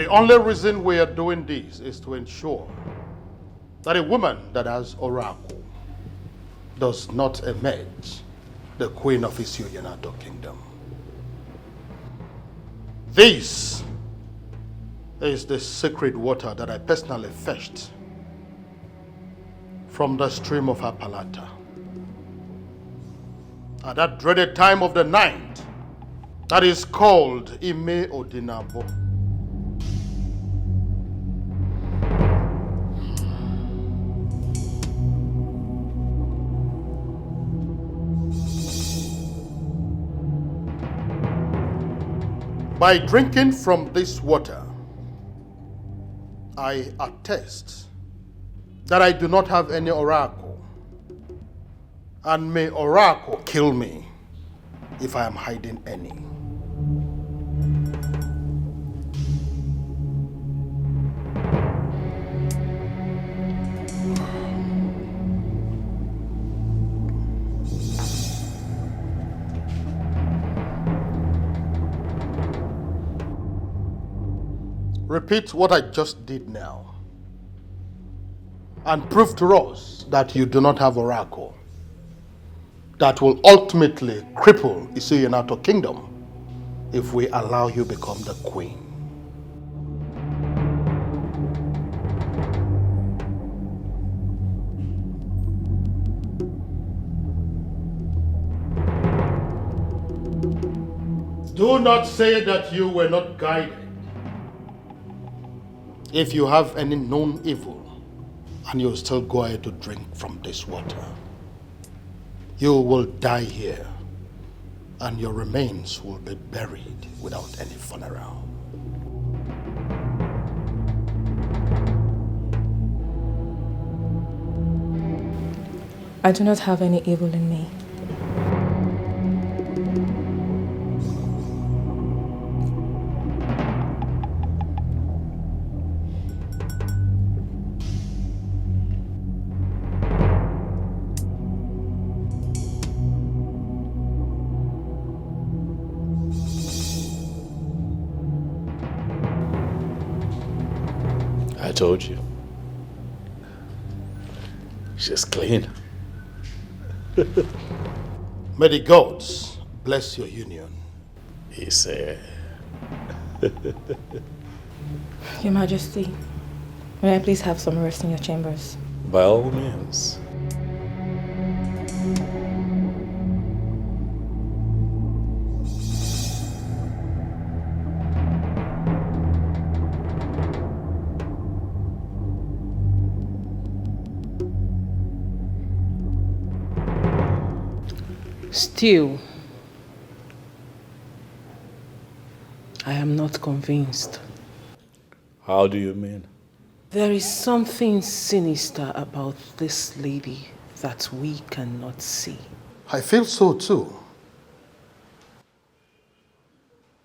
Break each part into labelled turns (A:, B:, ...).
A: The only reason we are doing this is to ensure that a woman that has oracle does not emerge the queen of Isioyanato kingdom. This is the sacred water that I personally fetched from the stream of Apalata. At that dreaded time of the night, that is called Ime Odinabo. By drinking from this water, I attest that I do not have any oracle, and may oracle kill me if I am hiding any. Repeat what I just did now and prove to us that you do not have oracle that will ultimately cripple Isioyanato kingdom if we allow you become the queen. Do not say that you were not guided. If you have any known evil and you still go ahead to drink from this water, you will die here and your remains will be buried without any funeral.
B: I do not have any evil in me.
C: I told you. She's clean.
A: May the gods bless your union.
C: He said.
B: Your Majesty, may I please have some rest in your chambers?
C: By all means.
D: Still, I am not convinced.
C: How do you mean?
D: There is something sinister about this lady that we cannot see.
A: I feel so too.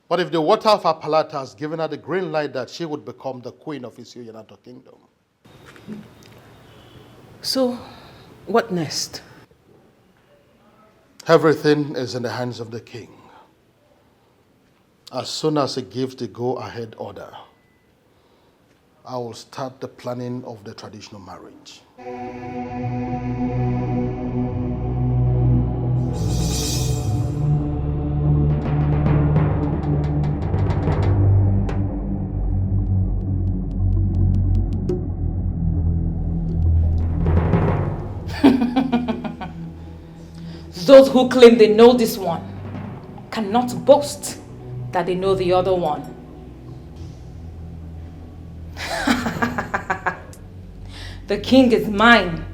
A: But if the water of Apalata has given her the green light that she would become the queen of Isioyanato kingdom.
D: So, what next?
A: Everything is in the hands of the king. As soon as he gives the go-ahead order, I will start the planning of the traditional marriage.
B: Those who claim they know this one cannot boast that they know the other one. The king is mine,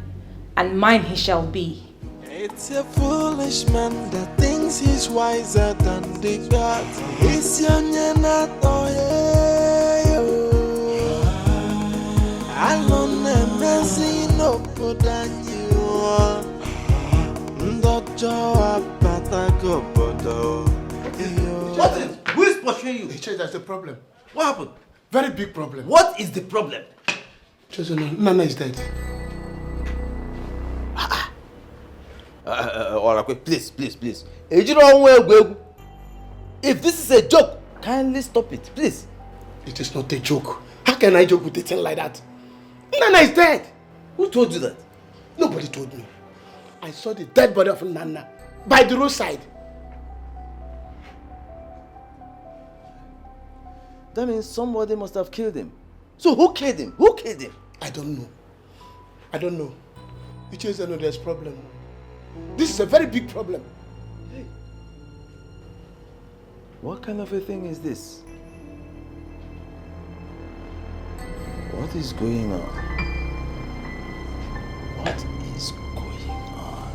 B: and mine he shall be.
E: It's a foolish man that thinks he's wiser than the gods. It's your alone and messy no good than you.
F: What is? Who is pursuing you?
G: That's the problem.
F: What happened?
G: Very big problem.
F: What is the problem?
G: Nana is dead.
F: Please. If this is a joke, kindly stop it, please.
G: It is not a joke. How can I joke with a thing like that? Nana is dead.
F: Who told you that?
G: Nobody told me. I saw the dead body of Nana by the roadside.
F: That means somebody must have killed him. So who killed him? Who killed him?
G: I don't know. I don't know. You just know there's problem. This is a very big problem.
F: Hey. What kind of a thing is this? What is going on? What is going on?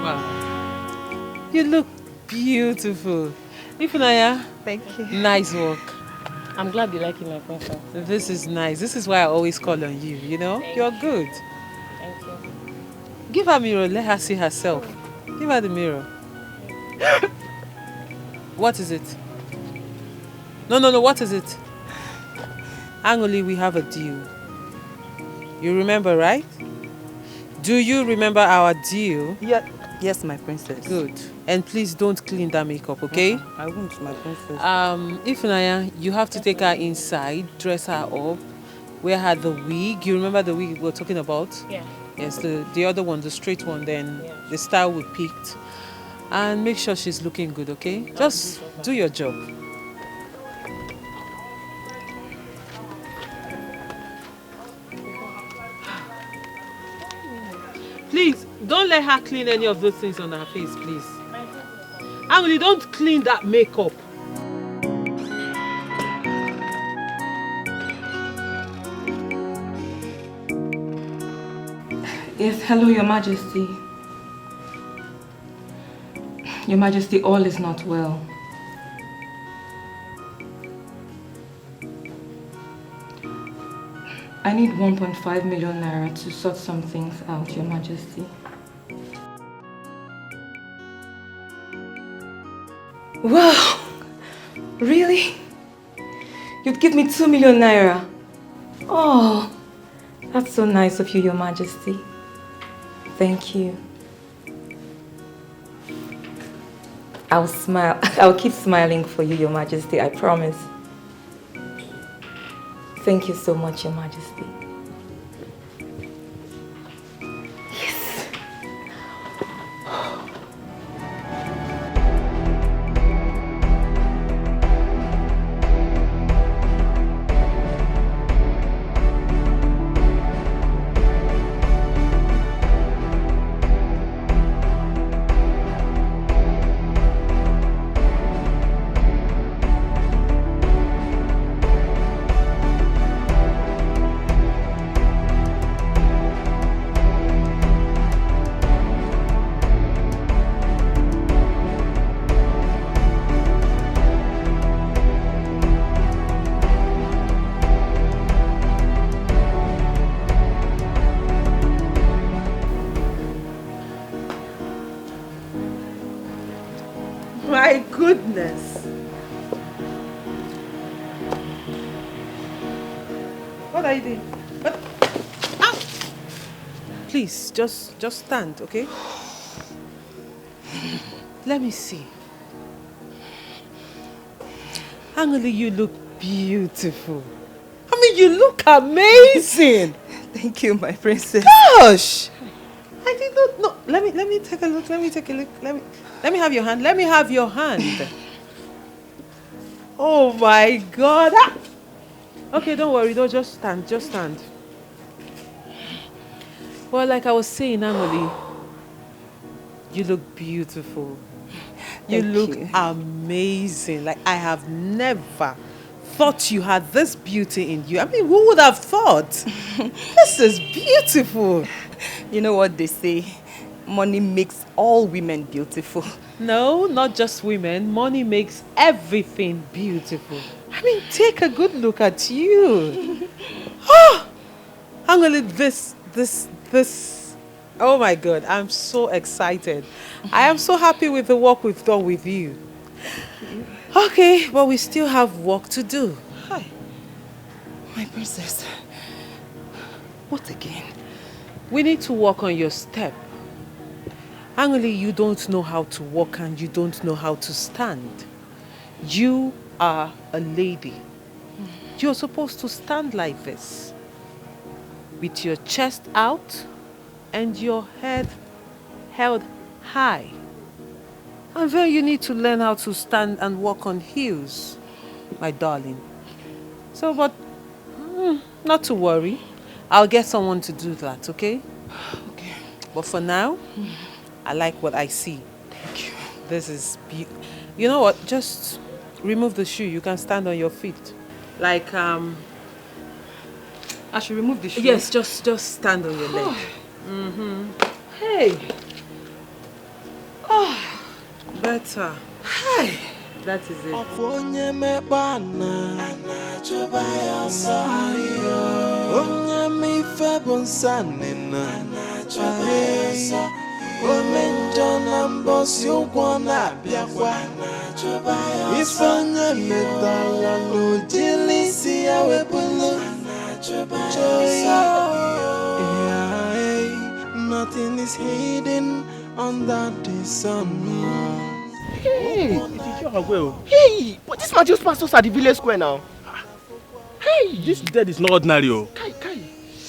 D: Wow. You look beautiful. Ifunanya,
H: Thank you.
D: nice work.
H: I'm glad you like it, my princess.
D: This is nice. This is why I always call on you, you know? You're good.
H: Thank you.
D: Give her a mirror, let her see herself. Give her the mirror. What is it? No, what is it? Angoli, we have a deal. You remember, right? Do you remember our deal?
H: Yeah. Yes, my princess.
D: Good. And please don't clean that makeup, okay?
H: I won't, my princess.
D: Ifunanya, you have to take her inside, dress her up, wear her the wig. You remember the wig we were talking about?
H: Yeah.
D: Yes, the other one, the straight one, then the style we picked. And make sure she's looking good, okay? Just do your job. Please, don't let her clean any of those things on her face, please. Emily, don't clean that makeup.
B: Yes, hello, Your Majesty. Your Majesty, all is not well. I need 1.5 million naira to sort some things out, Your Majesty. Wow! Really? You'd give me 2 million naira? Oh, that's so nice of you, Your Majesty. Thank you. I'll smile. I'll keep smiling for you, Your Majesty, I promise. Thank you so much, Your Majesty. Yes.
D: My goodness. What are you doing? What? Ow! Please, just stand, okay? Let me see. Angeli, you look beautiful. I mean, you look amazing.
H: Thank you, my princess.
D: Gosh! I did not know. Let me take a look. Let me take a look. Let me have your hand. Let me have your hand. Oh my God. Ah! Okay, don't worry. Don't just stand. Just stand. Well, like I was saying, Angoli, you look beautiful. You look amazing. Like I have never thought you had this beauty in you. I mean, who would have thought? This is beautiful.
H: You know what they say? Money makes all women beautiful.
D: No, not just women. Money makes everything beautiful. I mean, take a good look at you. Oh, Angeli, this. Oh my God, I'm so excited. I am so happy with the work we've done with you. Okay, but we still have work to do. Hi.
H: My princess. What again?
D: We need to work on your step. Actually, you don't know how to walk and you don't know how to stand. You are a lady. You're supposed to stand like this, with your chest out and your head held high. And then you need to learn how to stand and walk on heels, my darling. So, but not to worry. I'll get someone to do that, okay?
H: Okay.
D: But for now, I like what I see.
H: Thank you.
D: This is beautiful. You know what? Just remove the shoe. You can stand on your feet. Like,
H: I should remove the shoe?
D: yes, just stand on your leg.
H: Hey.
D: Better.
H: Hi.
D: That is it.
E: Onye mekpana chụba ya ọsọ onye mife bụ nsanina chụba ya ọsọ ome njọ na mbọsị ụgwọ na-abịakwa chụba ya ọsọ ife onye metala n'ojili isi ya wepụlụ chụba ya ọsọ nothing is hidden under the sun.
F: Hey, hey, but this man just passed us at the village square now.
G: Hey, this dead is not ordinary. Oh.
F: Kai.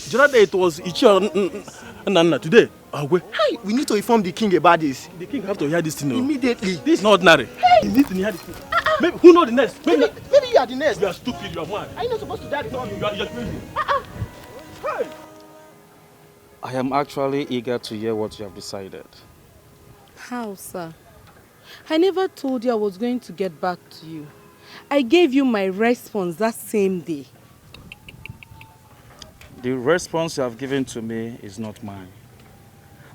G: The other day it was Ichi and Nana. Today,
F: Hey, we need to inform the king about this.
G: the king have to hear this thing. Oh.
F: Immediately.
G: This is not ordinary. He needs to hear this thing. Maybe, who knows the next?
F: Maybe you are the next.
G: You are stupid. You are mad.
F: Are you not supposed to die before me?
G: You are crazy. Hey.
I: I am actually eager to hear what you have decided.
J: How, sir? I never told you I was going to get back to you. I gave you my response that same day.
I: The response you have given to me is not mine.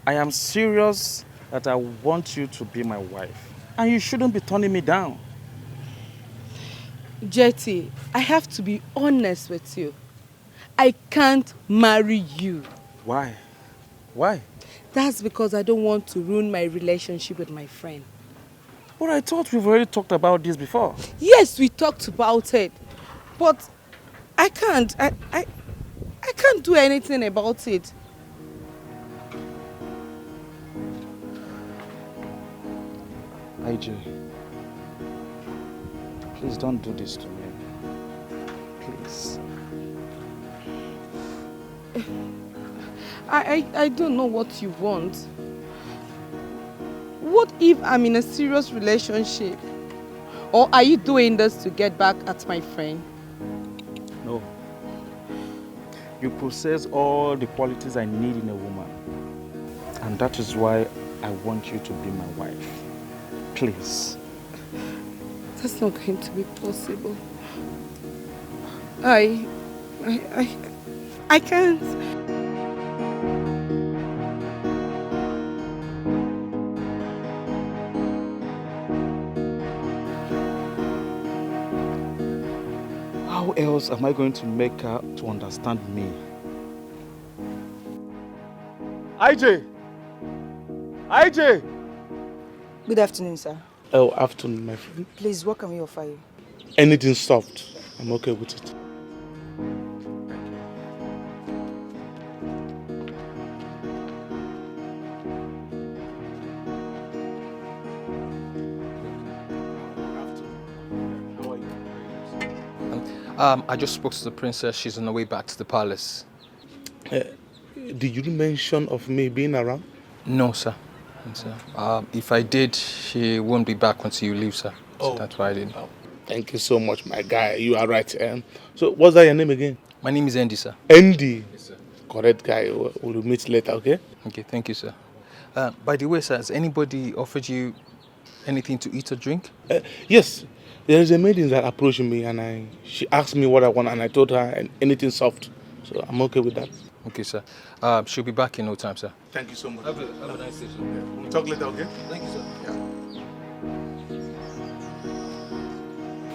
I: I am serious that I want you to be my wife. And you shouldn't be turning me down.
J: Jetty, I have to be honest with you. I can't marry you.
I: Why? Why?
J: That's because I don't want to ruin my relationship with my friend.
I: But I thought we've already talked about this before.
J: Yes, we talked about it. But I can't. I can't do anything about it.
I: IJ, please don't do this to me. Please.
J: I don't know what you want. What if I'm in a serious relationship? Or are you doing this to get back at my friend?
I: No. You possess all the qualities I need in a woman. And that is why I want you to be my wife. Please.
J: That's not going to be possible. I can't.
I: How else am I going to make her to understand me?
F: IJ! IJ!
K: Good afternoon, sir.
G: Oh, afternoon, my friend.
K: Please, what can we offer you?
G: Anything soft. I'm okay with it.
L: I just spoke to the princess. She's on the way back to the palace.
G: Did you mention of me being around?
L: No, sir. No, sir. If I did, she won't be back until you leave, sir. So that's why I didn't.
G: Oh, thank you so much, my guy. You are right. So, what's that your name again?
L: My name is Andy, sir.
G: Andy?
L: Yes, sir.
G: Correct guy. We'll meet later, okay?
L: Okay, thank you, sir. By the way, sir, has anybody offered you anything to eat or drink?
G: Yes. There is a maiden that approached me and she asked me what I want and I told her anything soft. So I'm okay with that.
L: Okay, sir. She'll be back in no time, sir.
G: Thank you so much.
L: Have a nice day, sir.
G: We'll talk later, okay?
L: Thank you, sir.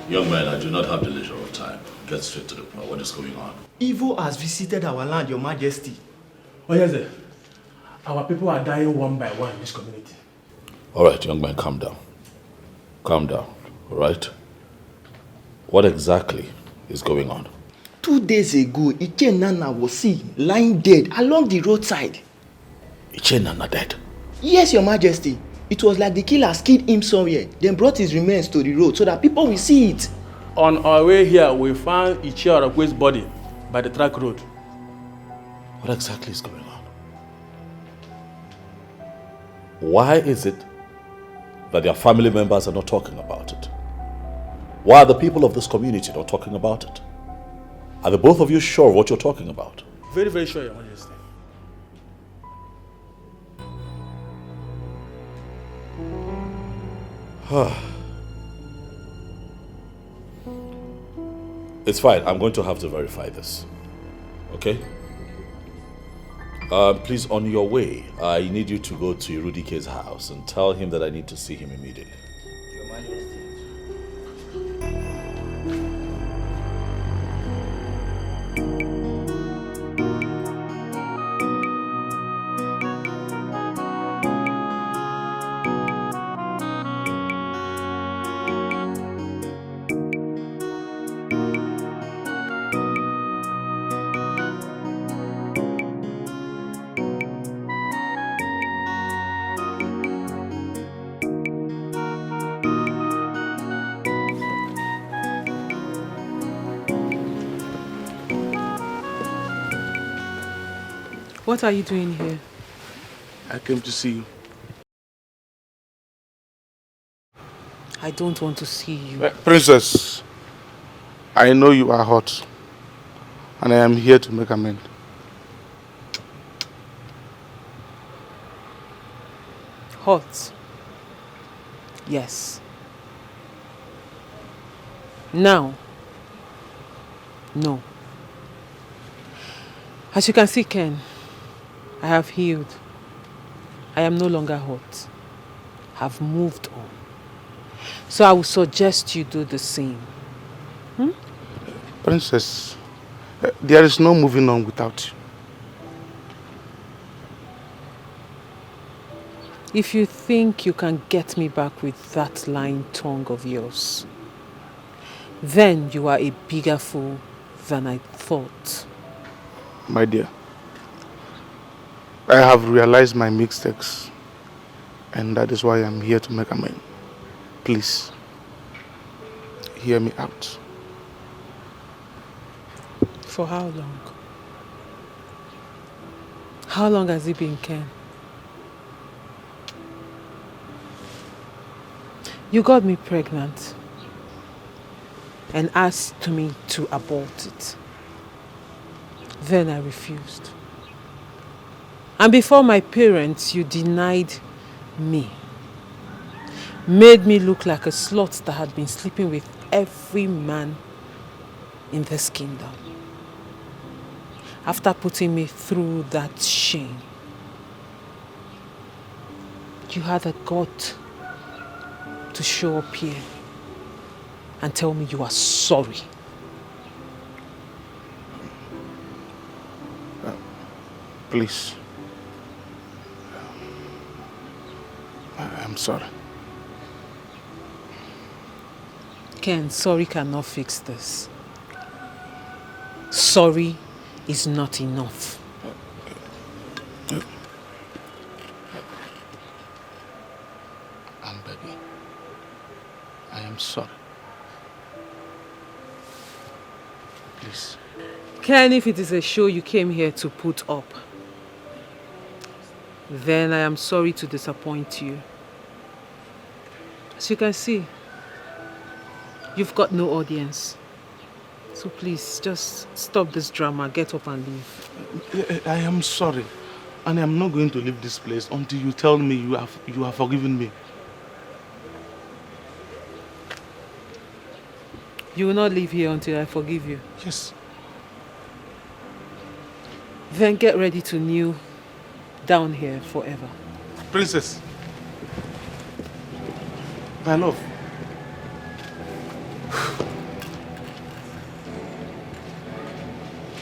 C: Young man, I do not have the leisure of time. Get straight to the point. What is going on?
F: Evil has visited our land, Your Majesty.
G: Oh, yes, sir. Our people are dying one by one in this community.
C: All right, young man, calm down. Calm down, all right? What exactly is going on?
F: 2 days ago, Iche Nana was seen lying dead along the roadside.
C: Iche Nana dead?
F: Yes, Your Majesty. It was like the killers killed him somewhere, then brought his remains to the road so that people will see it.
M: On our way here, we found Iche Orakwe's body by the track road.
C: What exactly is going on? Why is it that their family members are not talking about it? Why are the people of this community not talking about it? Are the both of you sure of what you're talking about?
M: Very, very sure, Your Majesty.
C: It's fine. I'm going to have to verify this. Okay? Please, on your way, I need you to go to Irudike's house and tell him that I need to see him immediately.
F: Your Majesty.
D: What are you doing here?
G: I came to see you.
D: I don't want to see you.
G: Princess, I know you are hot, and I am here to make amends.
D: Hot? Yes. Now? No. As you can see, Ken, I have healed. I am no longer hot. I've moved on. So I would suggest you do the same.
G: Princess, there is no moving on without you.
D: If you think you can get me back with that lying tongue of yours, then you are a bigger fool than I thought.
G: My dear, I have realized my mistakes, and that is why I am here to make amends. Please, hear me out.
D: For how long? How long has it been, Ken? You got me pregnant and asked me to abort it. Then I refused. And before my parents, you denied me. Made me look like a slut that had been sleeping with every man in this kingdom. After putting me through that shame, you had the gut to show up here and tell me you are sorry.
G: Please. I'm sorry.
D: Ken, sorry cannot fix this. Sorry is not enough.
G: Baby, I am sorry. Please.
D: Ken, if it is a show you came here to put up, then I am sorry to disappoint you. As you can see, you've got no audience. So please, just stop this drama, get up and leave.
G: I am sorry. And I am not going to leave this place until you tell me you have forgiven me.
D: You will not leave here until I forgive you?
G: Yes.
D: Then get ready to kneel down here forever.
G: Princess. My love.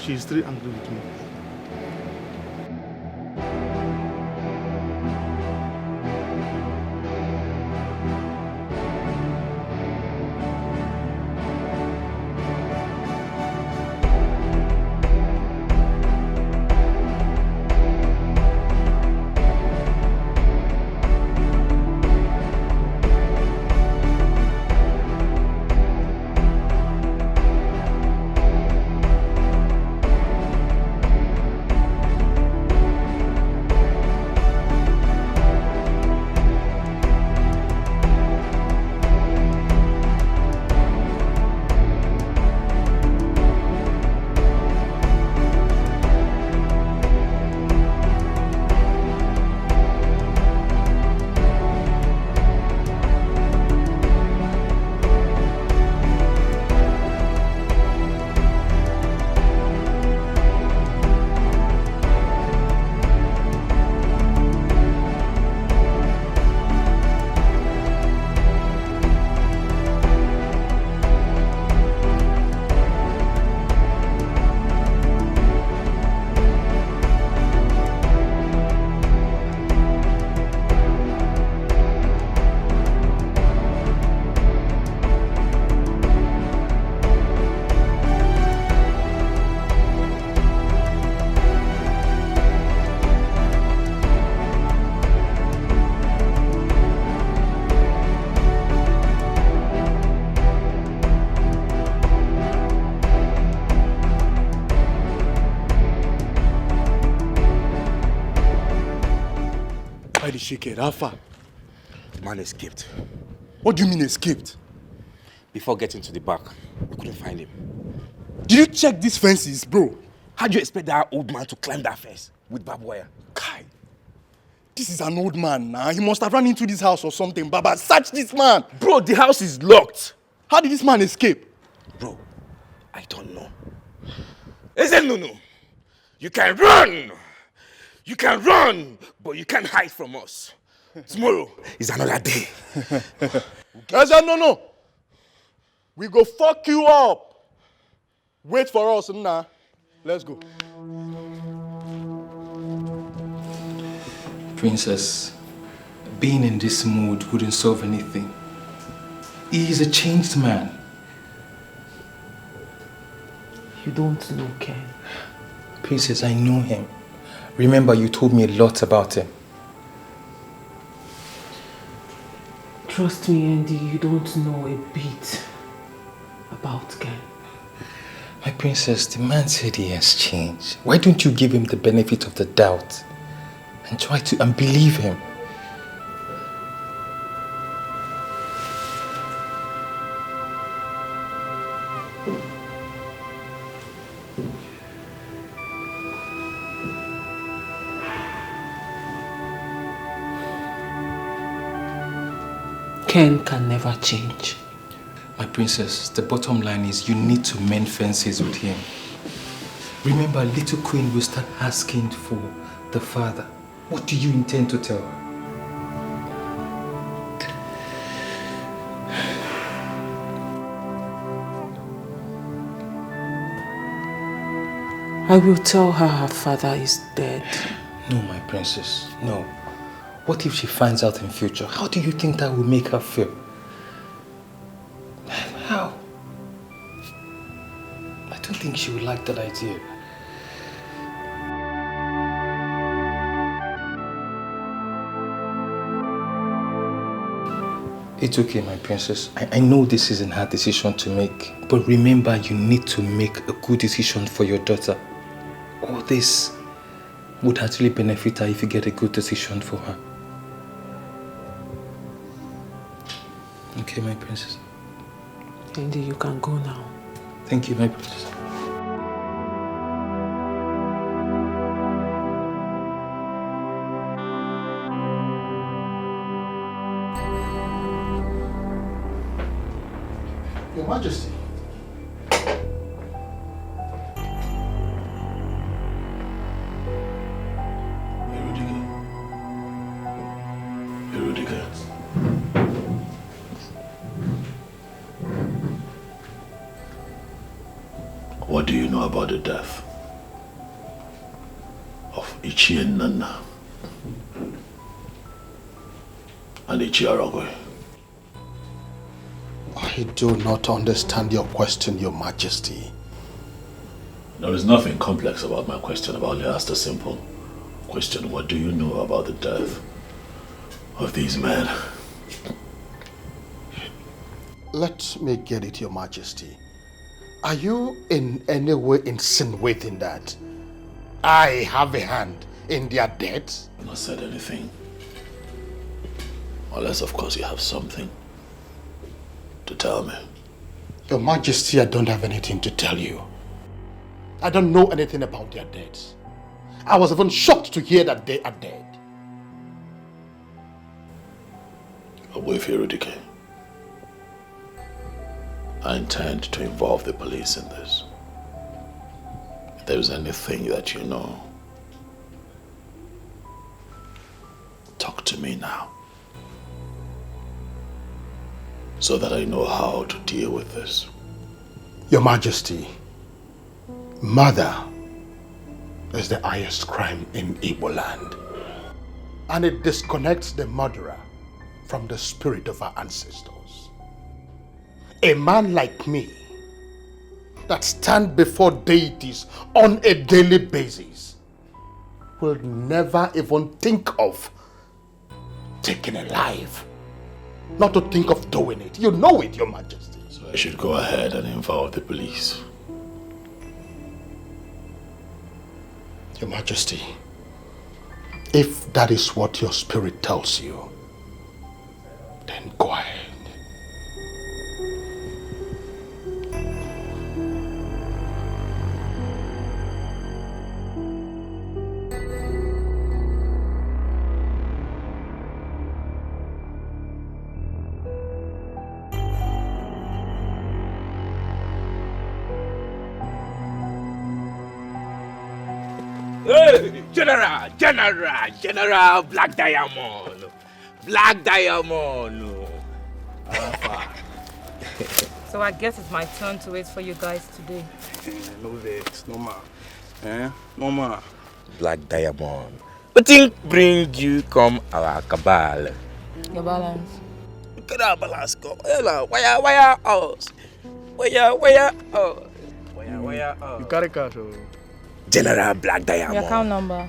G: She is still angry with me.
N: Why did she get that far? The man escaped. What do you mean escaped? Before getting to the back, we couldn't find him. Did you check these fences, bro? How do you expect that old man to climb that fence with barbed wire? Kai, this is an old man now. He must have run into this house or something. Baba, search this man. Bro, the house is locked. How did this man escape? Bro, I don't know. Isn't no. You can run. You can run, but you can't hide from us. Tomorrow is another day. No. We go fuck you up. Wait for us, nah. Let's go.
L: Princess, being in this mood wouldn't solve anything. He is a changed man.
J: You don't know Ken.
L: Princess, I know him. Remember, you told me a lot about him.
J: Trust me, Andy, you don't know a bit about Ken.
L: My princess, the man said he has changed. Why don't you give him the benefit of the doubt and try to believe him?
J: Ken can never change.
L: My princess, the bottom line is you need to mend fences with him. Remember, little queen will start asking for the father. What do you intend to tell her?
J: I will tell her her father is dead.
L: No, my princess, no. What if she finds out in future? How do you think that will make her feel? How? I don't think she would like that idea. It's okay, my princess. I know this isn't her decision to make, but remember, you need to make a good decision for your daughter. All this would actually benefit her if you get a good decision for her. Okay, my princess.
J: Andy, you can go now.
L: Thank you, my princess.
A: Your Majesty.
C: What do you know about the death of Ichie Nana and Ichie Aragwe?
A: I do not understand your question, Your Majesty.
C: There is nothing complex about my question. I've only asked a simple question. What do you know about the death of these men?
A: Let me get it, Your Majesty. Are you in any way insinuating that I have a hand in their deaths?
C: I've not said anything. Unless, of course, you have something to tell me.
A: Your Majesty, I don't have anything to tell you. I don't know anything about their deaths. I was even shocked to hear that they are dead.
C: Fredrick, I intend to involve the police in this. If there's anything that you know, talk to me now, so that I know how to deal with this.
A: Your Majesty, murder is the highest crime in Igbo land, and it disconnects the murderer from the spirit of our ancestors. A man like me that stand before deities on a daily basis will never even think of taking a life. Not to think of doing it. You know it, Your Majesty.
C: So I should go ahead and involve the police.
A: Your Majesty, If that is what your spirit tells you, then go ahead.
N: Hey, General, Black Diamond. Black Diamond.
B: So I guess it's my turn to wait for you guys today.
I: No vex, no ma. No ma.
N: Black Diamond. What thing bring you come our cabal?
B: Your balance.
N: Get our balance go. Where us? Where us?
I: You carry cash or?
N: General Black Diamond.
B: Your account number.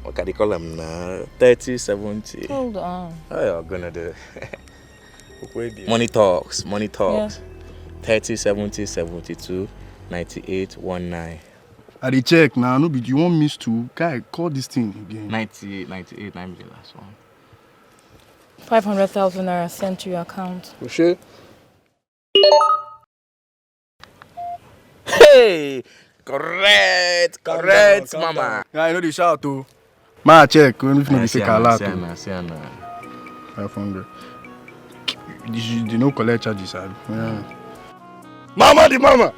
N: What can you call them now? 3070.
B: Hold on.
N: How you gonna do? Money talks.
B: Yeah.
N: 3070 72 98 19.
I: I dey check now. No, but you won't miss two. Guy, call this thing again.
N: 98 9 million last one.
B: 500,000 naira sent to your account.
I: For sure.
N: Hey! Correct, mama.
I: Yeah, I know the shout too. Ma check. When if not, say kala too. 500. You no collect charges, yeah. Mama the mama.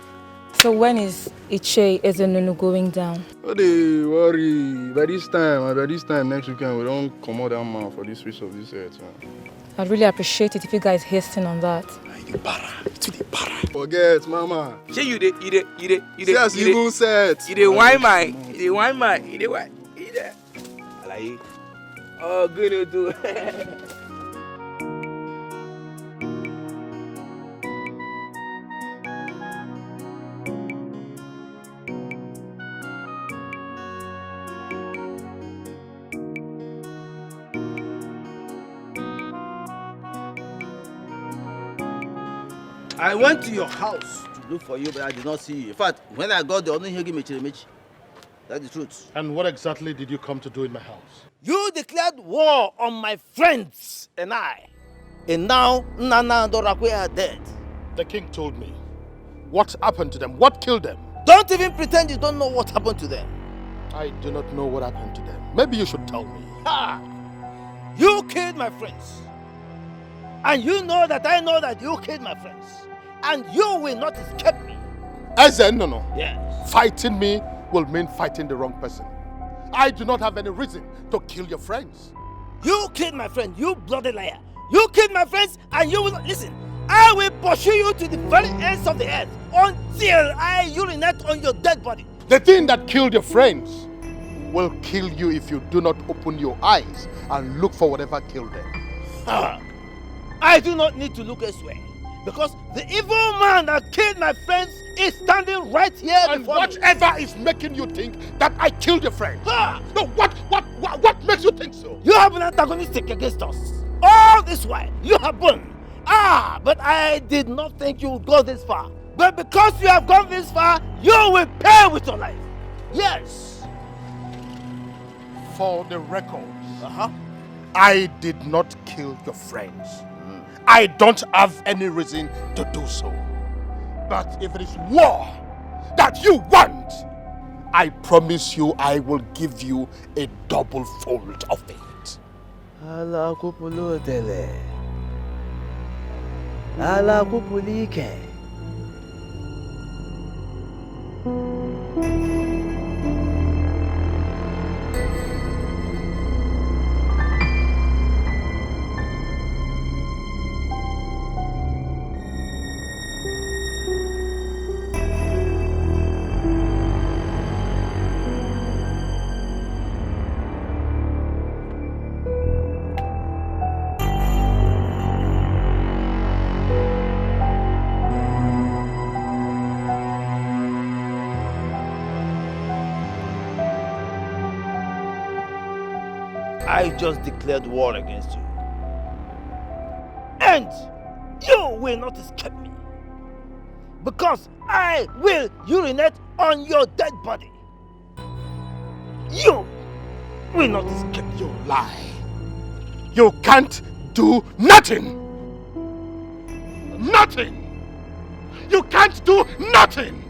B: So when is Iche Ezenunu going down?
I: Oh, they worry. By this time next weekend we don't come out that man for this switch of this earth.
B: I'd really appreciate it if you guys hasten on that.
I: Forget, mama.
N: Say you dey.
I: Yes, even set.
N: You dey wine my. Like, oh, good to do.
O: I went to your house to look for you, but I did not see you. In fact, when I got there, I didn't hear me. That's the truth.
A: And what exactly did you come to do in my house?
O: You declared war on my friends and I. And now, Nana and Dorakwe are dead.
A: The king told me. What happened to them? What killed them?
O: Don't even pretend you don't know what happened to them.
A: I do not know what happened to them. Maybe you should tell me.
O: Ha! You killed my friends. And you know that I know that you killed my friends. And you will not escape me.
A: Ezen, no.
O: Yes.
A: Fighting me will mean fighting the wrong person. I do not have any reason to kill your friends.
O: You killed my friend, you bloody liar. You killed my friends and you will not listen. I will pursue you to the very ends of the earth until I urinate on your dead body.
A: The thing that killed your friends will kill you if you do not open your eyes and look for whatever killed them.
O: I do not need to look elsewhere because the evil man that killed my friends is standing right here
A: and
O: before
A: whatever
O: me.
A: is making you think that I killed your friends? No, what makes you think so?
O: You have been antagonistic against us. All this while, you have been. But I did not think you would go this far. But because you have gone this far, you will pay with your life. Yes.
A: For the records, I did not kill your friends. I don't have any reason to do so. But if it is war that you want, I promise you I will give you a double fold of it.
O: Ala kupulu tele. Ala kupulike. I just declared war against you. And you will not escape me. Because I will urinate on your dead body. You! will not escape.
A: You lie. You can't do nothing. Nothing. You can't do nothing.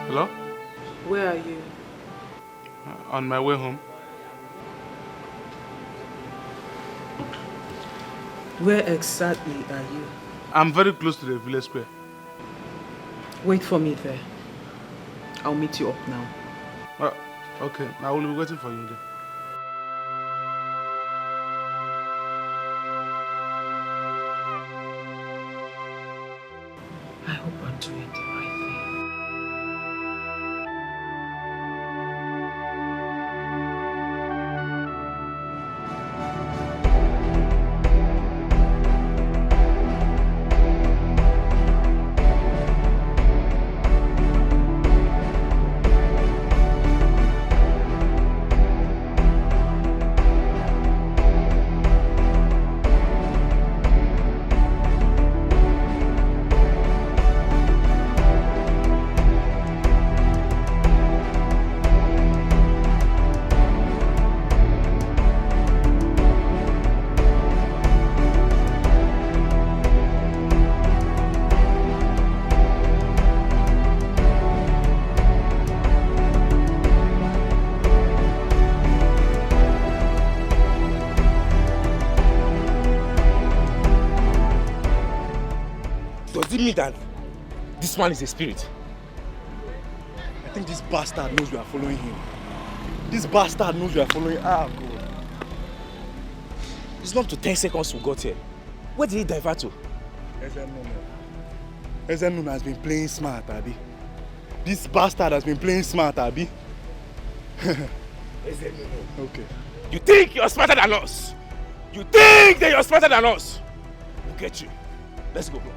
G: Hello?
D: Where are you?
G: On my way home.
D: Where exactly are you?
G: I'm very close to the village square.
D: Wait for me there. I'll meet you up now.
G: Okay, I will be waiting for you then.
D: I hope I'm doing the right thing.
N: Does it mean that this man is a spirit?
G: I think this bastard knows we are following him. This bastard knows we are following. Ah, God.
N: It's not to 10 seconds we got here. Where did he divert to?
G: Ezenun has been playing smart, Abi. This bastard has been playing smart, Abi. Okay.
N: You think you're smarter than us? You think that you're smarter than us? We'll get you. Let's go, bro.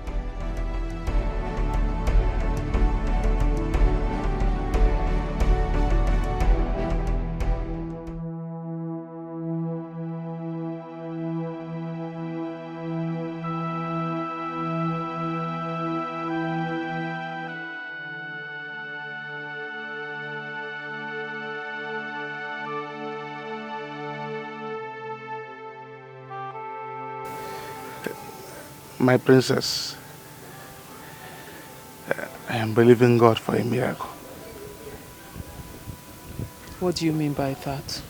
G: My princess, I am believing God for a miracle.
D: What do you mean by that?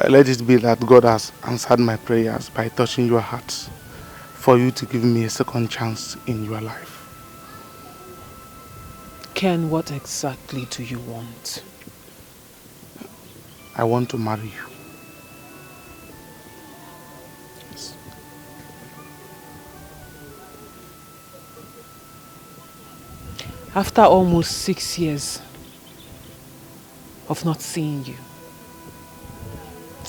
G: Let it be that God has answered my prayers by touching your heart for you to give me a second chance in your life.
D: Ken, what exactly do you want?
G: I want to marry you.
D: After almost 6 years of not seeing you,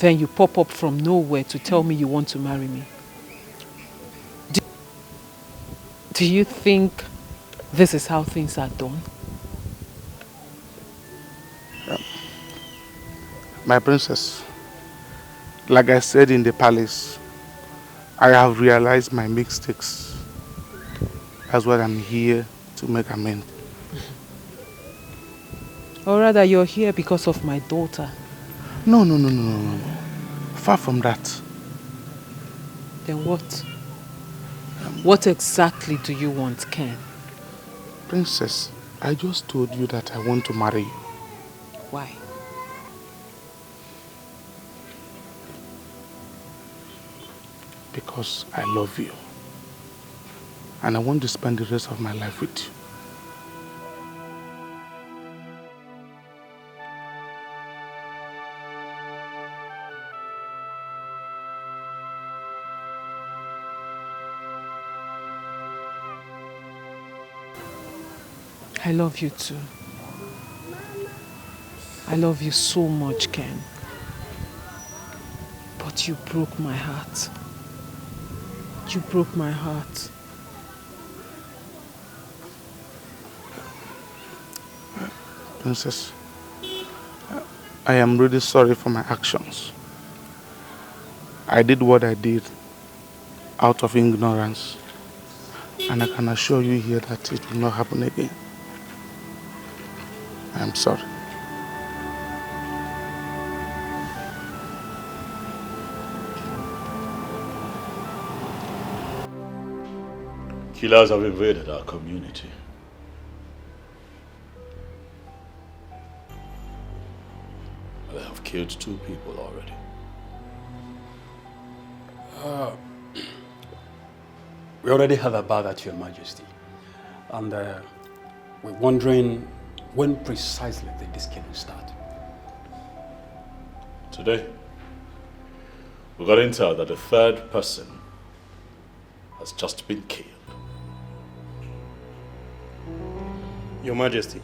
D: then you pop up from nowhere to tell me you want to marry me. Do you think this is how things are done?
G: My princess, like I said in the palace, I have realized my mistakes. That's why I'm here to make amends.
D: Or rather, you're here because of my daughter.
G: No. Far from that.
D: Then what? What exactly do you want, Ken?
G: Princess, I just told you that I want to marry you.
D: Why?
G: Because I love you. And I want to spend the rest of my life with you.
D: I love you too. I love you so much, Ken. But you broke my heart. You broke my heart.
G: Princess, I am really sorry for my actions. I did what I did out of ignorance, and I can assure you here that it will not happen again. I am sorry.
C: Killers have invaded our community. They have killed 2 people already.
P: We already heard about that, Your Majesty. And we're wondering when precisely did this killing start?
C: Today, we got intel that the 3rd person has just been killed.
Q: Your Majesty,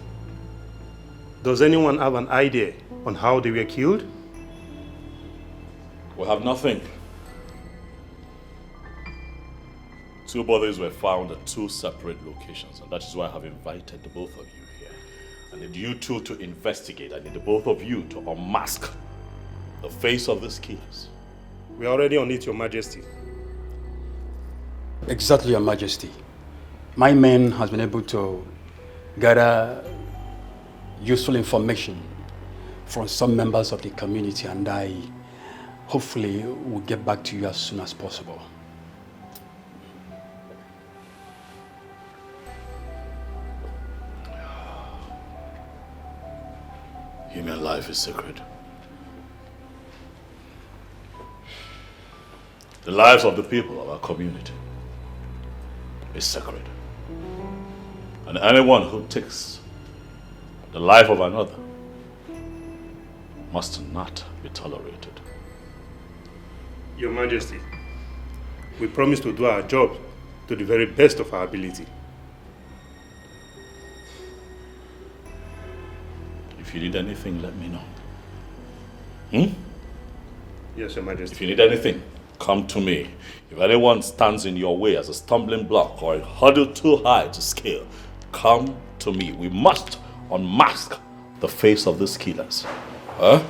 Q: does anyone have an idea on how they were killed?
C: We have nothing. 2 bodies were found at 2 separate locations, and that is why I have invited the both of you here. I need you two to investigate. I need the both of you to unmask the face of these killers.
Q: We are already on it, Your Majesty.
P: Exactly, Your Majesty. My men has been able to gather useful information from some members of the community, and I hopefully will get back to you as soon as possible.
C: Human life is sacred. The lives of the people of our community is sacred. And anyone who takes the life of another must not be tolerated.
Q: Your Majesty, we promise to do our job to the very best of our ability.
C: If you need anything, let me know.
Q: Yes, Your Majesty.
C: If you need anything, come to me. If anyone stands in your way as a stumbling block or a hurdle too high to scale, come to me. We must unmask the face of these killers. Huh?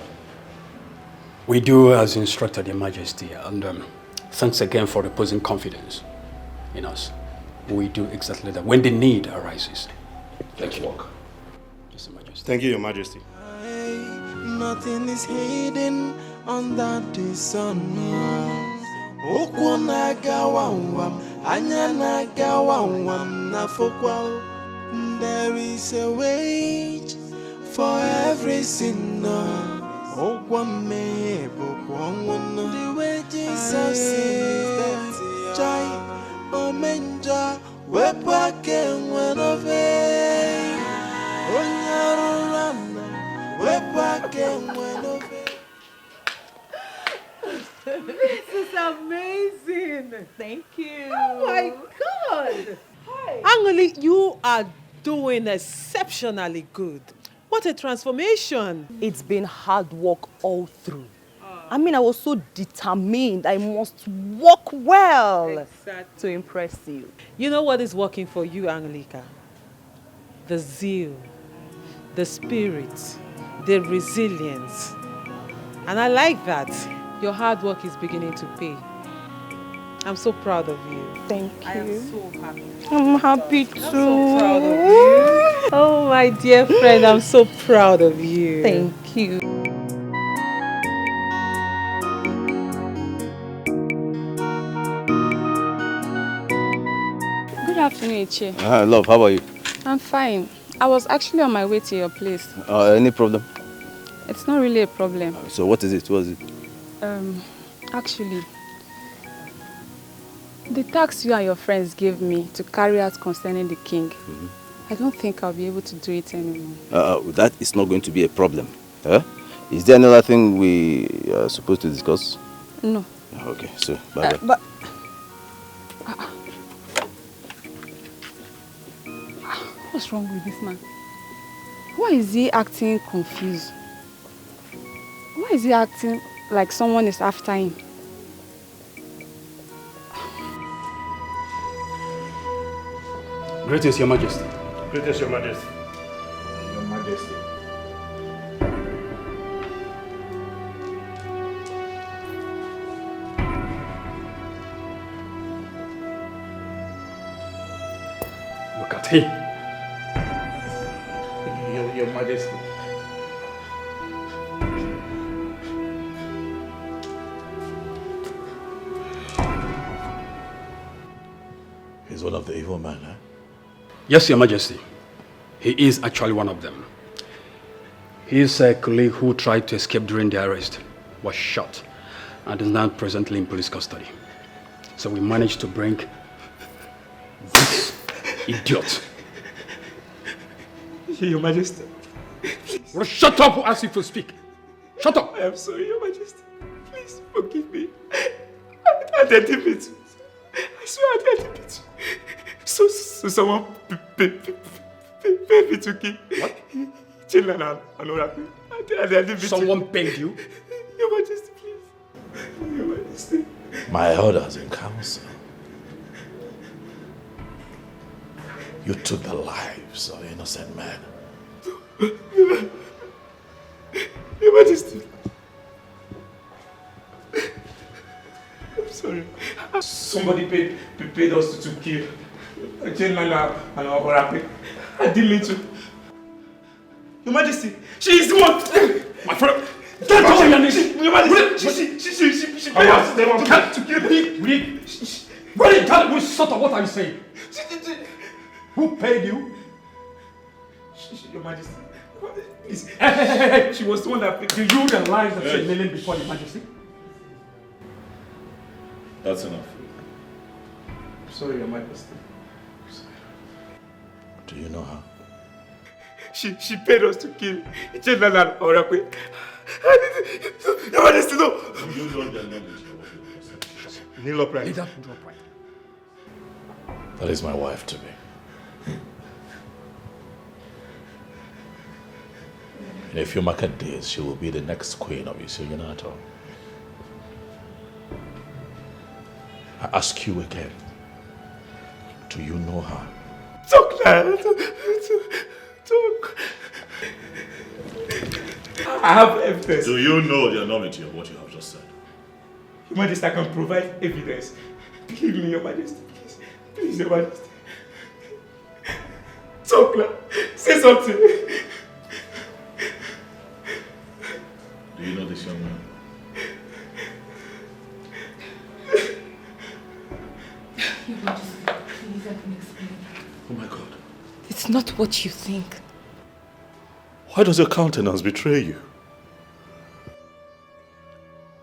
P: We do as instructed, Your Majesty, and thanks again for reposing confidence in us. We do exactly that when the need arises.
C: Let's walk.
P: Yes, Your Majesty.
Q: Thank you, Your Majesty.
E: Nothing is hidden under the sun. Okwana gawawam, anyana gawawam na fokwa. There is a wage for every sinner. Okwame bokwana. The wages of sin is death. Jai omenja wepake wenove. Onyarurana wepake wenove.
D: This is amazing.
H: Thank you.
D: Oh my God. Angoli, you are doing exceptionally good. What a transformation.
H: It's been hard work all through. I mean, I was so determined. I must work well to impress you.
D: You know what is working for you, Angelica? The zeal, the spirit, the resilience. And I like that. Your hard work is beginning to pay. I'm so proud of you.
H: Thank you.
D: I am so happy.
H: I'm happy too.
D: I'm so proud of you. Oh, my dear friend, I'm so proud of you.
H: Thank you.
R: Good afternoon, Ichi.
S: Love, how are you?
R: I'm fine. I was actually on my way to your place.
S: Any problem?
R: It's not really a problem.
S: So what is it? What is it?
R: Actually, the task you and your friends gave me to carry out concerning the king, I don't think I'll be able to do it anymore.
S: That is not going to be a problem. Is there another thing we are supposed to discuss?
R: No.
S: Okay, so bye-bye.
R: But what's wrong with this man? Why is he acting confused? Why is he acting like someone is after him?
P: Greetings, Your Majesty.
Q: Greetings, Your Majesty.
C: Your Majesty.
G: Your Majesty.
C: He's one of the evil men, eh?
P: Yes, Your Majesty. He is actually one of them. His colleague who tried to escape during the arrest was shot and is now presently in police custody. So we managed to bring this idiot.
T: Your Majesty.
P: Well, shut up! Who asked you to speak? Shut up!
T: I am sorry, Your Majesty. Please forgive me. I didn't mean to. I swear I didn't mean to. So someone paid me to kill. What? Children and Oracle.
P: Someone paid you?
T: Your Majesty, please. Your Majesty.
C: My elders in council. You took the lives of innocent men.
T: Your Majesty. I'm sorry. Somebody paid us to kill Children and Oracle. I didn't mean to. Your Majesty, she is the one.
P: My friend, don't tell me your name.
T: Your Majesty, she paid us to kill me.
P: Really, shut up. What are you saying? Who paid you?
T: Your Majesty. Hey. She was the one that paid.
P: Do you realize that you're kneeling before Your Majesty?
C: That's enough.
T: I'm sorry, Your Majesty.
C: Do you know her?
T: She paid us to kill Children and Oracle. Your Majesty, no.
C: You know their knowledge.
T: Kneel upright.
C: That is my wife to be. In a few market days, she will be the next queen of Isioyanato. I ask you again, do you know her?
T: Talk. I have evidence.
C: Do you know the enormity of what you have just said?
T: Your Majesty, I can provide evidence. Believe me, Your Majesty, please. Please, Your Majesty. Talk now. Say something.
C: Do you know this young man?
B: Your Majesty, please let me explain.
C: Oh my God.
B: It's not what you think.
C: Why does your countenance betray you?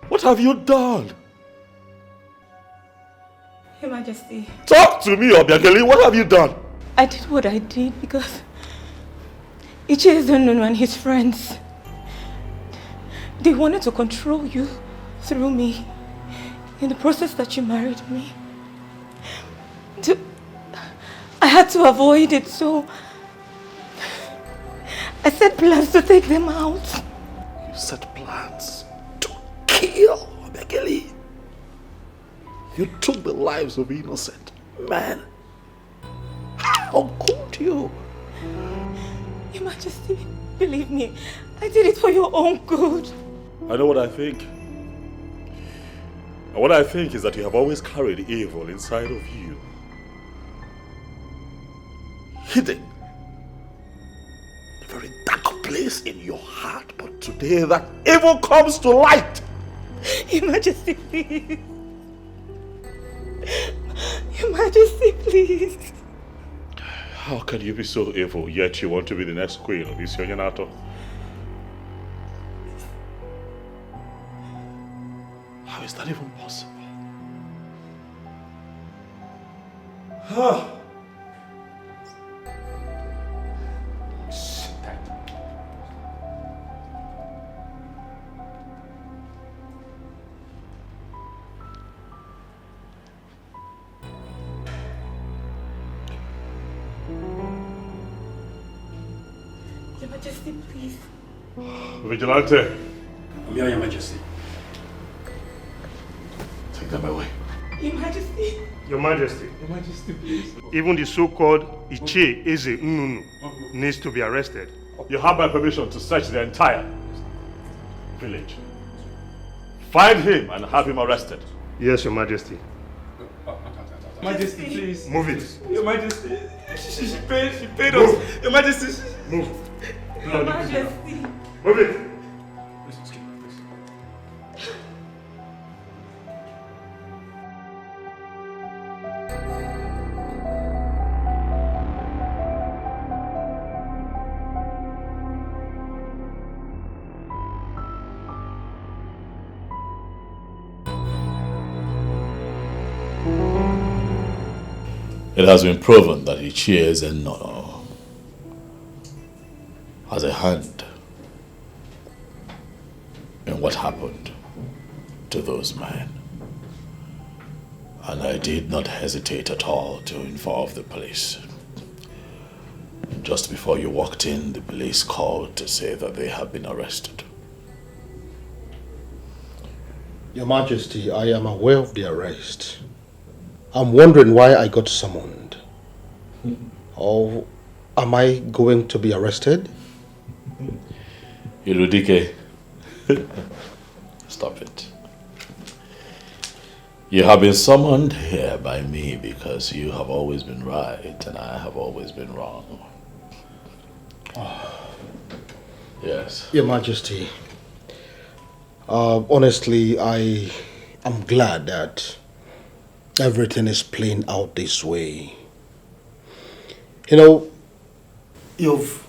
C: What have you done?
B: Your Majesty.
C: Talk to me, Obiageli. What have you done?
B: I did what I did because Iche Nunu and his friends, they wanted to control you through me in the process that you married me. I had to avoid it, so I set plans to take them out.
C: You set plans to kill Obiageli. You took the lives of innocent men. How could you?
B: Your Majesty, believe me, I did it for your own good.
C: I know what I think. And what I think is that you have always carried evil inside of you. Hidden. A very dark place in your heart. But today that evil comes to light.
B: Your Majesty, please. Your Majesty, please.
C: How can you be so evil, yet you want to be the next queen of Isioyanato? How is that even possible?
B: Your Majesty, please.
C: Vigilante.
P: I'm here, Your Majesty.
C: Take them away.
B: Your Majesty.
Q: Your Majesty.
T: Your Majesty, please.
Q: Even the so-called Iche Eze Nunu needs to be arrested.
C: You have my permission to search the entire village. Find him and have him arrested.
Q: Yes, Your Majesty.
T: Majesty, please.
Q: Move it.
T: Your Majesty, she paid us. Your Majesty.
Q: Move.
B: Your Majesty.
Q: Move it.
C: It has been proven that Ichie's and Nono has a hand in what happened to those men. And I did not hesitate at all to involve the police. Just before you walked in, the police called to say that they have been arrested.
A: Your Majesty, I am aware of the arrest. I'm wondering why I got summoned. Or am I going to be arrested?
C: Irudike, stop it. You have been summoned here by me because you have always been right and I have always been wrong. Yes.
A: Your Majesty, honestly, I am glad that everything is playing out this way. You know, you've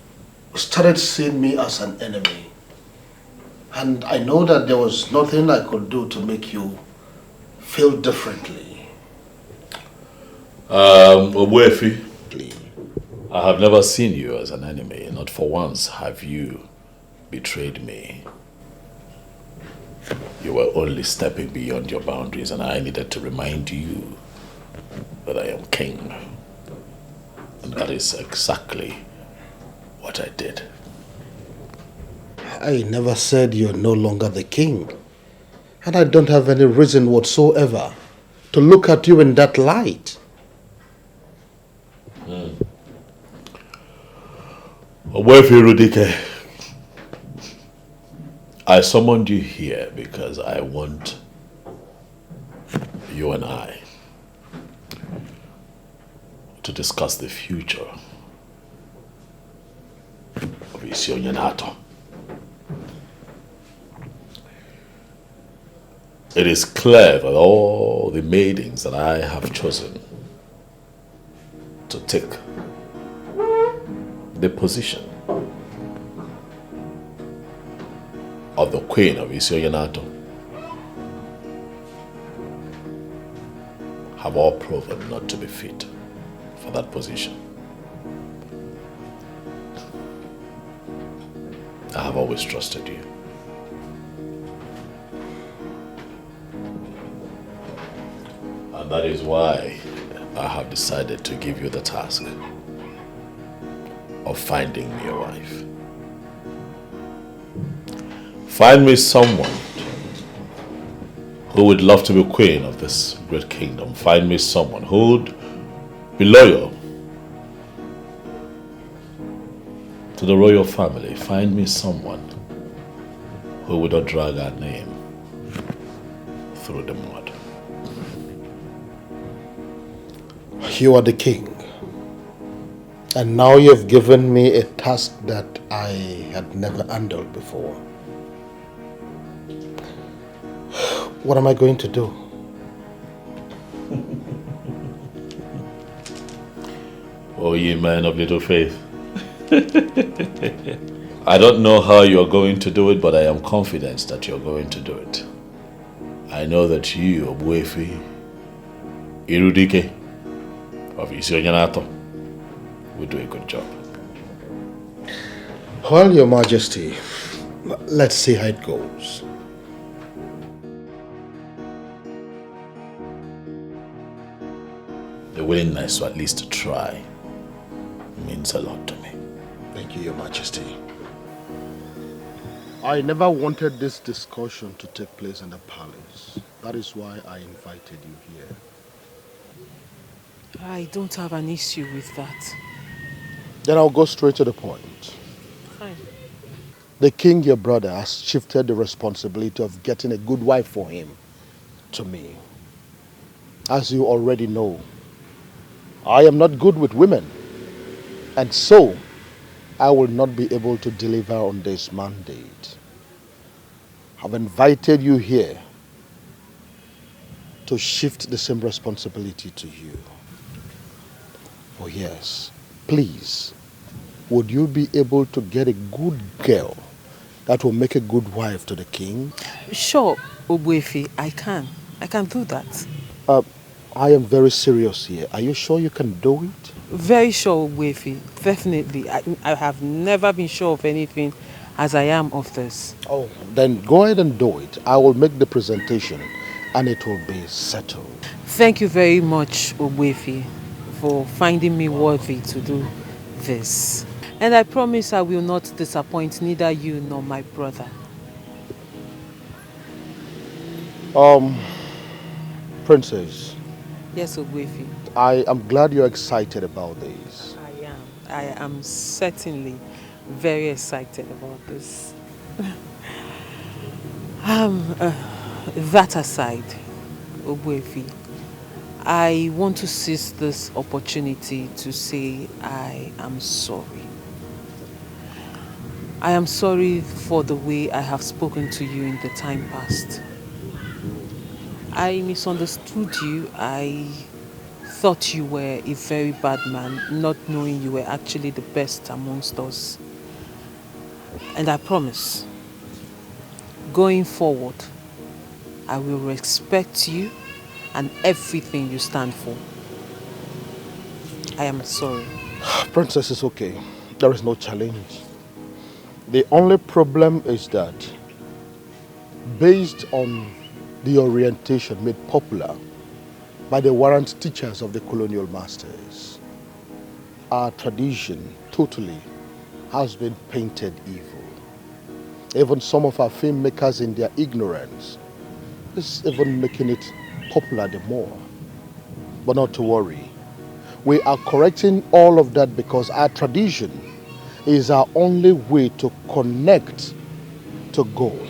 A: started seeing me as an enemy. And I know that there was nothing I could do to make you feel differently.
C: Obuefi, I have never seen you as an enemy. Not for once have you betrayed me. You were only stepping beyond your boundaries, and I needed to remind you that I am king. And that is exactly what I did.
A: I never said you're no longer the king. And I don't have any reason whatsoever to look at you in that light.
C: Obuefi Rudike, I summoned you here because I want you and I to discuss the future of Isionyanato. It is clear that all the maidens that I have chosen to take the position of the Queen of Isionyanato have all proven not to be fit for that position. I have always trusted you. And that is why I have decided to give you the task of finding me a wife. Find me someone who would love to be queen of this great kingdom. Find me someone who would be loyal to the royal family. Find me someone who would not drag our name through the mud.
A: You are the king. And now you've given me a task that I had never handled before. What am I going to do?
C: Oh, ye men of little faith. I don't know how you're going to do it, but I am confident that you're going to do it. I know that you, Obuefi Irudike of Isionyanato, will do a good job.
A: Well, Your Majesty, let's see how it goes.
C: The willingness to at least try means a lot to me.
A: Thank you, Your Majesty. I never wanted this discussion to take place in the palace. That is why I invited you here.
D: I don't have an issue with that.
A: Then I'll go straight to the point.
D: Fine.
A: The king, your brother, has shifted the responsibility of getting a good wife for him to me. As you already know, I am not good with women. And so, I will not be able to deliver on this mandate. I've invited you here to shift the same responsibility to you. Oh yes, please, would you be able to get a good girl that will make a good wife to the king?
D: Sure, Ogbuefi, I can. I can do that.
A: I am very serious here. Are you sure you can do it?
D: Very sure, Ogbuefi. Definitely. I have never been sure of anything as I am of this.
A: Oh, then go ahead and do it. I will make the presentation and it will be settled.
D: Thank you very much, Ogbuefi, for finding me worthy to do this. And I promise I will not disappoint neither you nor my brother.
A: Princess.
D: Yes, Ogbuefi.
A: I am glad you're excited about this.
D: I am certainly very excited about this. That aside, Ogbuefi, I want to seize this opportunity to say I am sorry. I am sorry for the way I have spoken to you in the time past. I misunderstood you. I thought you were a very bad man, not knowing you were actually the best amongst us. And I promise, going forward, I will respect you and everything you stand for. I am sorry.
A: Princess, it's okay. There is no challenge. The only problem is that, based on the orientation made popular by the warrant teachers of the colonial masters, our tradition totally has been painted evil. Even some of our film makers in their ignorance is even making it popular the more. But not to worry. We are correcting all of that because our tradition is our only way to connect to God,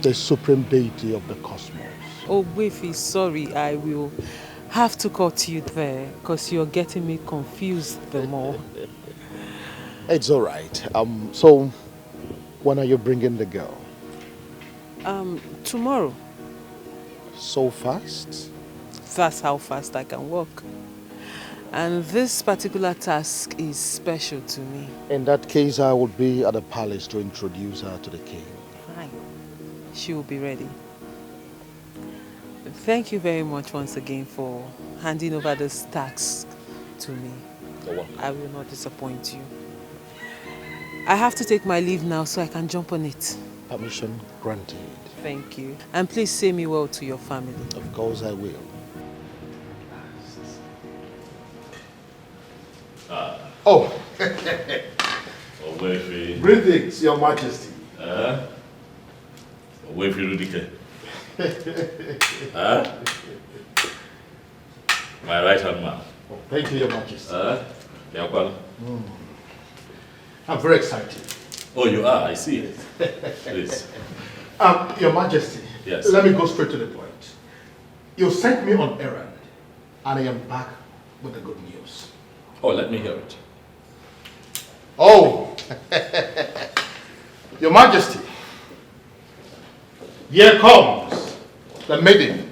A: the supreme deity of the cosmos.
D: Oh, Ogbuefi, sorry, I will have to cut you there because you're getting me confused the more.
A: It's all right. So, when are you bringing the girl?
D: Tomorrow.
A: So fast?
D: That's how fast I can walk. And this particular task is special to me.
A: In that case, I will be at the palace to introduce her to the king.
D: Fine. She will be ready. Thank you very much once again for handing over this task to me.
A: You're welcome.
D: I will not disappoint you. I have to take my leave now so I can jump on it.
A: Permission granted.
D: Thank you. And please say me well to your family.
A: Of course I will. Oh.
C: Ogbuefi.
A: Greetings, Your Majesty.
C: Ogbuefi Rudike. My right hand man.
A: Oh, thank you, Your Majesty. I'm very excited.
C: Oh, you are? I see it. Please.
A: Your Majesty.
C: Yes.
A: Let me go straight to the point. You sent me on errand, and I am back with the good news.
C: Oh, let me hear it.
A: Oh, Your Majesty, here comes the maiden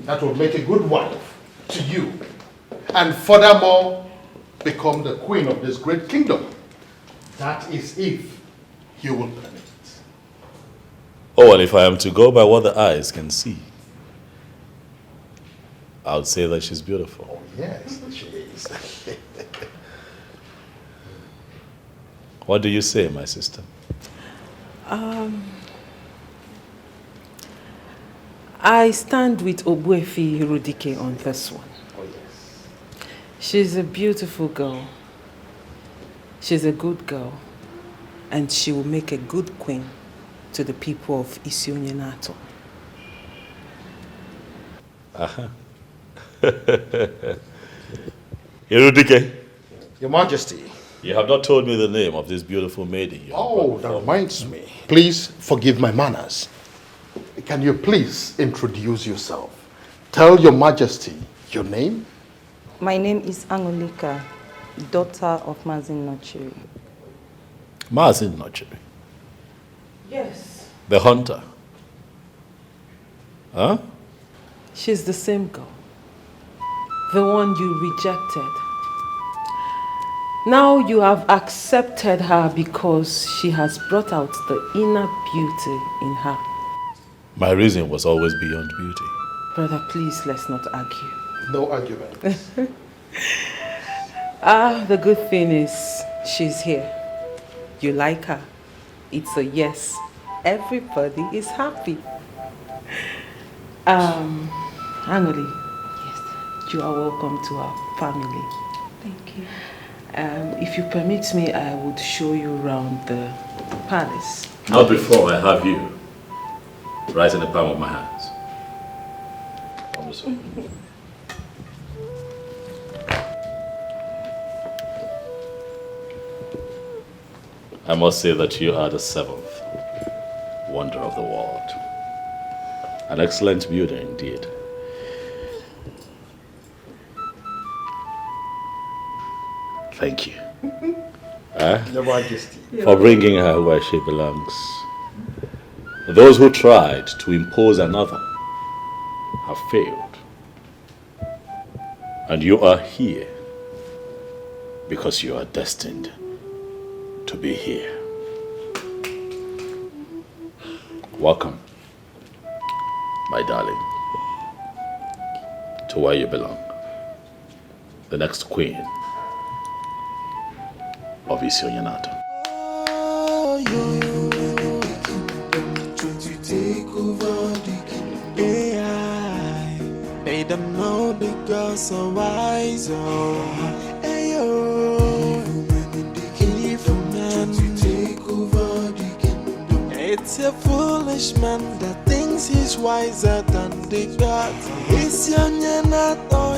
A: that will make a good wife to you and furthermore become the queen of this great kingdom. That is if you will permit it.
C: Oh, and if I am to go by what the eyes can see, I would say that she's beautiful.
A: Oh, yes, she is.
C: What do you say, my sister?
D: I stand with Ogbuefi Rudike on this one.
A: Oh, yes.
D: She's a beautiful girl. She's a good girl. And she will make a good queen to the people of Isionyenato.
C: Irudike.
A: Your Majesty.
C: You have not told me the name of this beautiful maiden.
A: Oh, that reminds me. Please forgive my manners. Can you please introduce yourself? Tell Your Majesty your name.
K: My name is Angolika.
B: daughter of Mazin Nochiri.
C: Mazin Nochiri?
D: Yes.
C: The hunter? Huh?
D: She's the same girl. The one you rejected. Now you have accepted her because she has brought out the inner beauty in her.
C: My reason was always beyond beauty.
D: Brother, please, let's not argue.
A: No argument.
D: The good thing is she's here. You like her. It's a yes. Everybody is happy. Angoli. Yes. You are welcome to our family.
B: Thank you.
D: If you permit me, I would show you around the palace.
C: Not before I have you right in the palm of my hands. I must say that you are the seventh wonder of the world. An excellent builder indeed. Thank you.
A: Your Majesty.
C: For bringing her where she belongs. Those who tried to impose another have failed. And you are here because you are destined to be here. Welcome, my darling, to where you belong. The next queen of Isionyanato.
E: They don't know the girls are wise. It's a foolish man that thinks he's wiser than the gods. Isionyanato.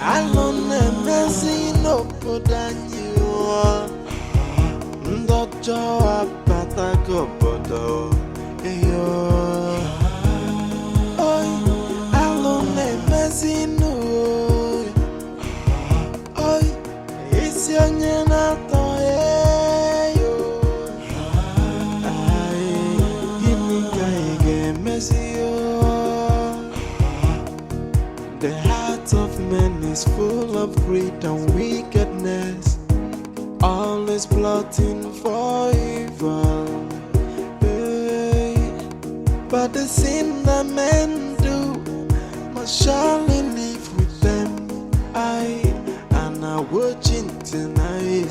E: Alone and messy no good than you. Ndojo apata go bodo. Alone and messy no. Isionyanato. The heart of man is full of greed and wickedness, always plotting for evil. But the sin that men do must surely live with them. And I watching tonight,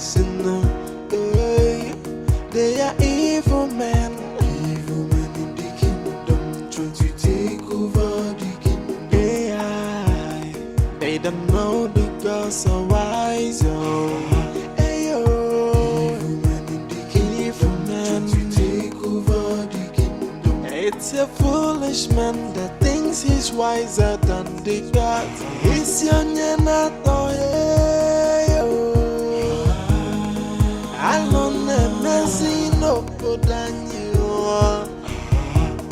E: they are evil men. Evil men in the kingdom, trying to take over the kingdom. They don't know the gods are wise. Evil men in the kingdom, trying to take over the kingdom. It's a foolish man that thinks he's wiser than the gods. Isionyanato. Alone and messy no good than you.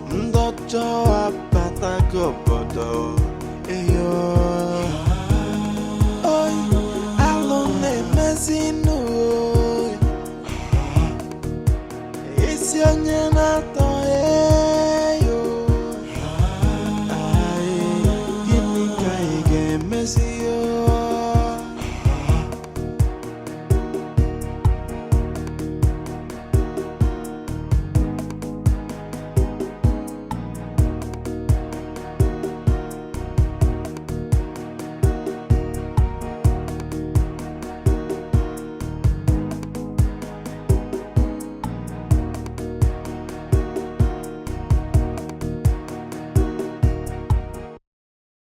E: Ndojo apata go bodo.